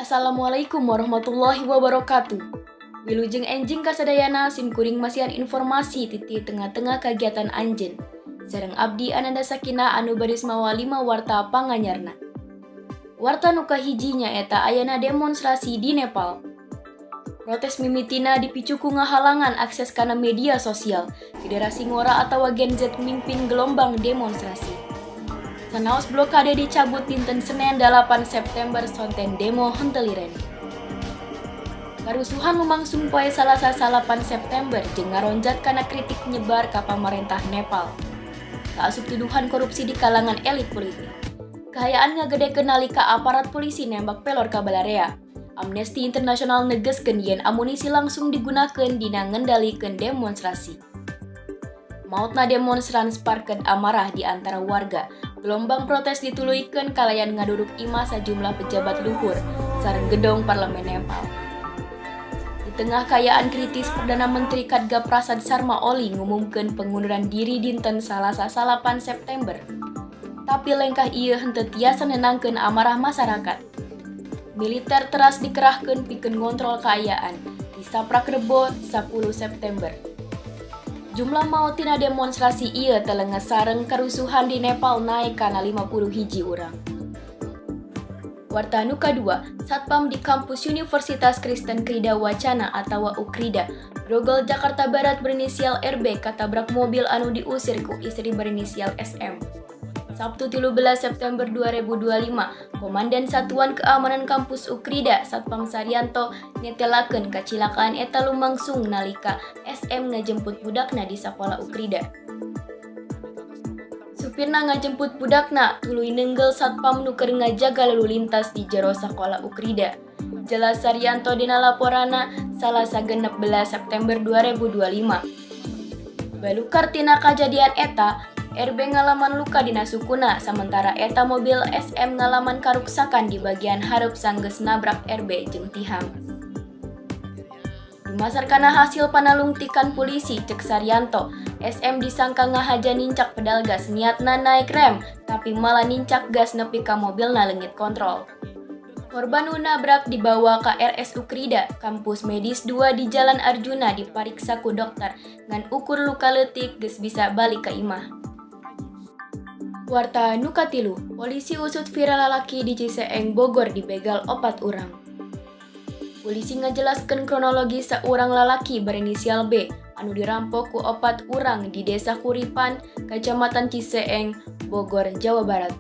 Assalamualaikum warahmatullahi wabarakatuh. Wilujeng enjing kasadayana simkuring masihan informasi titi tengah-tengah kegiatan anjen. Sareng abdi Ananda Sakinah anu baris mawa 5 warta panganyarna. Warta nu kahijinya eta ayana demonstrasi di Nepal. Protes mimitina dipicu ku ngahalangan akses kana media sosial. Federasi Ngora atau Gen Z mimpin gelombang demonstrasi. Sanaos blokade dicabut dinten Senin 8 September sonten demo henteliren. Karusuhan lumangsung poe Salasa 8 September jeung ngaronjat kana kritik nyebar ka pamarentah Nepal. Kaasup tuduhan korupsi di kalangan elit politik. Kahayaan ngagedekeun nalika aparat polisi nembak pelor ka balarea. Amnesty International negeskeun yen amunisi langsung digunakeun dina ngendalikeun demonstrasi. Mautna demonstran sparkeun amarah di antara warga. Gelombang protes dituluykeun kalayan ngaduduk imah sajumlah pejabat luhur sareng gedung parlemen Nepal. Di tengah kayaan kritis, Perdana Menteri Khadga Prasad Sharma Oli ngumumkeun pengunduran diri dinten Salasa 8 September. Tapi lengkah ieu henteu tiasa nenangkeun amarah masyarakat. Militer teras dikerahkeun pikeun ngontrol kaayaan di Saprak Rebo 10 September. Jumlah maut tina demonstrasi ieu telenges sareng karusuhan di Nepal naik kana 50 hiji urang. Warta nu kadua, Satpam di kampus Universitas Kristen Krida Wacana atau UKRIDA, Grogol Jakarta Barat berinisial RB katabrak mobil anu diusir ku istri berinisial SM. Sabtu 13 September 2025, Komandan Satuan Keamanan Kampus UKRIDA Satpam Saryanto netelakeun kacilakaan eta lumangsung nalika SM ngajemput budakna di sakola UKRIDA. Supirna ngajemput budakna tuluy nenggel Satpam nu keur ngajaga lalu lintas di jero sakola UKRIDA. Jelas Saryanto dina laporana Salasa 16 September 2025. Balukar tina kajadian eta, RB ngalaman luka dina sukuna, sementara eta mobil SM ngalaman karuksakan di bagian hareup sanggeus nabrak RB jeung tihang. Dumasarkana hasil panalungtikan polisi, cek Saryanto, SM disangka ngahaja nincak pedal gas niatna naik rem, tapi malah nincak gas nepi ka mobilna leungit kontrol. Korban nu nabrak dibawa ka RS UKRIDA, kampus medis 2 di Jalan Arjuna dipariksa ku dokter, ngan ukur luka leutik geus bisa balik ka imah. Warta nu katilu, polisi usut viral lalaki di Ciseeng Bogor dibegal 4 urang. Polisi ngajelaskeun kronologi saurang lalaki berinisial B anu dirampok ku 4 urang di Desa Kuripan, Kecamatan Ciseeng, Bogor, Jawa Barat.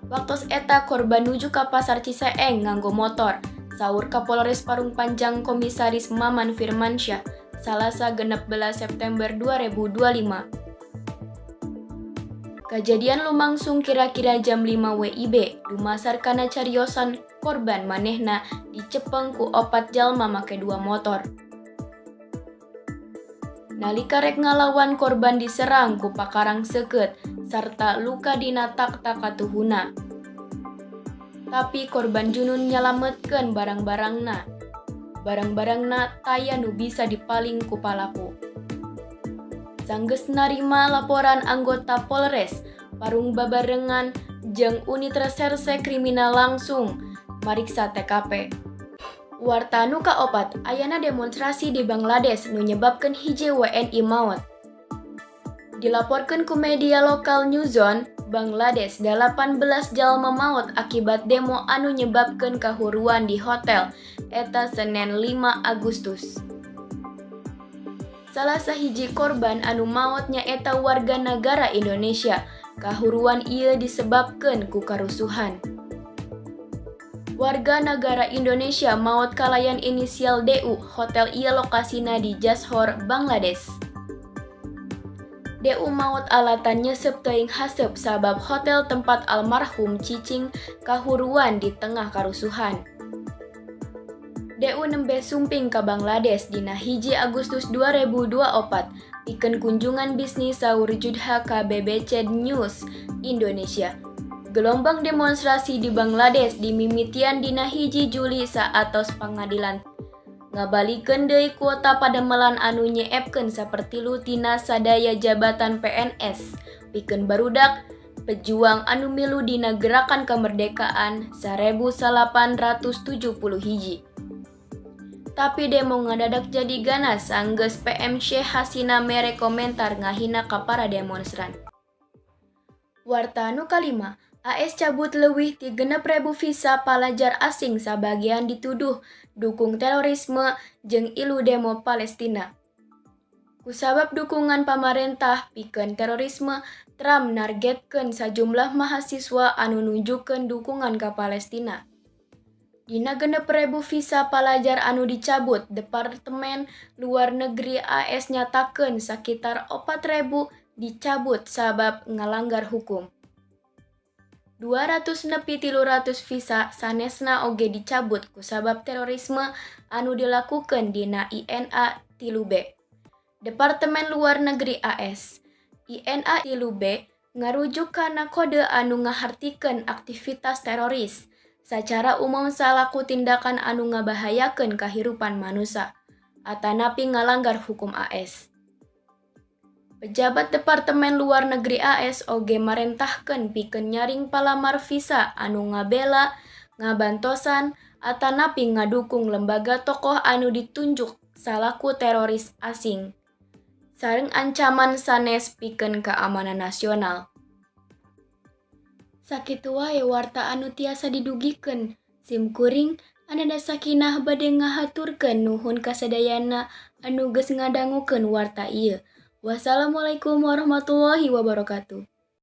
Waktos eta korban nuju ka pasar Ciseeng nganggo motor, saur Kapolres Parung Panjang Komisaris Maman Firmansyah, Salasa 16 September 2025. Kajadian lumangsung kira-kira jam 5 WIB, dumasarkana cariosan korban manehna dicepeng ku 4 jalma make 2 motor. Nalika rek ngalawan korban diserang ku pakarang seukeut sarta luka dina tak-tak katuhuna. Tapi korban junun nyalametkeun barang-barangna. Barang-barangna taya nu bisa dipaling ku palaku. Sanggeus narima laporan anggota Polres Parung Babarengan jeung unit reserse kriminal langsung mariksa TKP. Warta nu kaopat, ayana demonstrasi di Bangladesh nu nyebabkeun hiji WNI maot. Dilaporkeun ku media lokal New Zone, Bangladesh 18 jalma maot akibat demo anu nyebabkeun kahuruan di hotel eta Senin 5 Agustus. Salah sahiji korban anu maot nyaeta warga negara Indonesia. Kahuruan ieu disebabkeun ku karusuhan. Warga negara Indonesia maot kalayan inisial DU, hotel ieu lokasina di Jashore, Bangladesh. DU maot alatan nyesep teuing haseup sabab hotel tempat almarhum cicing kahuruan di tengah karusuhan. DU nembe sumping ka Bangladesh dina 1 Agustus 2024 pikeun kunjungan bisnis saur Judha ka BBC News Indonesia. Gelombang demonstrasi di Bangladesh dimimitian dina 1 Juli saatos pangadilan ngabalikeun deui kuota pademelan anu nyeepkeun sapertilu tina sadaya jabatan PNS pikeun barudak pejuang anu milu dina gerakan kemerdekaan 1870 hiji. Tapi demo ngadadak jadi ganas sanggeus PMC Hasina mere komentar ngahina ka para demonstran. Warta anu kalima, AS cabut leuwih ti 6.000 visa palajar asing sabagian dituduh dukung terorisme jeung ilu demo Palestina. Kusabab dukungan pamarentah pikeun terorisme, Trump nargetkeun sajumlah mahasiswa anu nunjukkeun dukungan ka Palestina. Dina 6.000 visa palajar anu dicabut, Departemen Luar Negeri AS nyatakeun sakitar 4.000 dicabut sabab ngalanggar hukum. 200 nepi 300 visa sanesna oge dicabut kusabab terorisme anu dilakukeun dina INA 3B. Departemen Luar Negeri AS. INA 3B ngarujuk kana kode anu ngahartikeun aktivitas teroris. Sacara umum salaku tindakan anu ngabahayakeun kahirupan manusia atanapi ngalanggar hukum AS. Pejabat Departemen Luar Negeri AS oge marentahkeun pikeun nyaring palamar visa anu ngabela, ngabantosan, atanapi ngadukung lembaga tokoh anu ditunjuk salaku teroris asing. Sareng ancaman sanes pikeun keamanan nasional. Sakitu wae warta anu tiasa didugikeun. Simkuring Ananda Sakinah bade ngahaturkeun nuhun kasadayana anu geus ngadangukeun warta ieu. Wassalamualaikum warahmatullahi wabarakatuh.